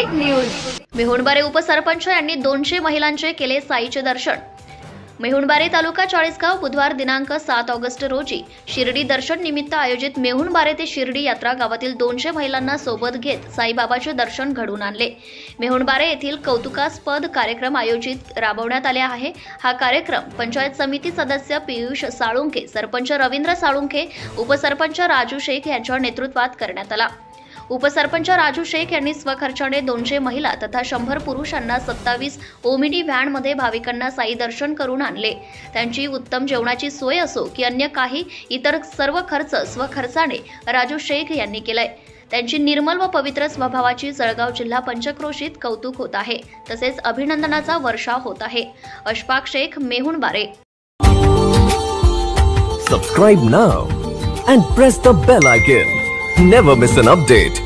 Update news. Mehunbare उपसरपंच यांनी 200 महिलांचे केले साईचे दर्शन। मेहुणबारे तालुका चाळीसगाव बुधवार दिनांक 7 ऑगस्ट रोजी शिर्डी दर्शन निमित्त आयोजित मेहुणबारे ते शिर्डी यात्रा गावातील 200 महिलांना सोबत घेत साईबाबाचे दर्शन घडवून आणले। मेहुणबारे येथील कौतुकास्पद कार्यक्रम आयोजित राबवण्यात आले आहे। हा कार्यक्रम पंचायत समिती सदस्य पियुष साळुंखे, सरपंच रवींद्र साळुंखे, उपसरपंच राजू शेख यांच्या नेतृत्वात करण्यात आला। उपसरपंच राजू शेख यांनी स्वखर्चाने 200 महिला तथा 100 पुरुषांना 27 ओमिनी व्हॅनमध्ये भाविकांना साई दर्शन करून आणले। त्यांची उत्तम जेवणाची सोय असो की अन्य काही इतर सर्व खर्च स्वखर्चाने राजू शेख यांनी केलाय। त्यांची निर्मल व पवित्र स्वभावाची जळगाव जिल्हा पंचक्रोशीत कौतुक होत आहे, तसेच अभिनंदनाचा वर्षाव होत आहे। Ashfaq Shaikh, Mehunbare. Subscribe now and press the bell icon. Never miss an update.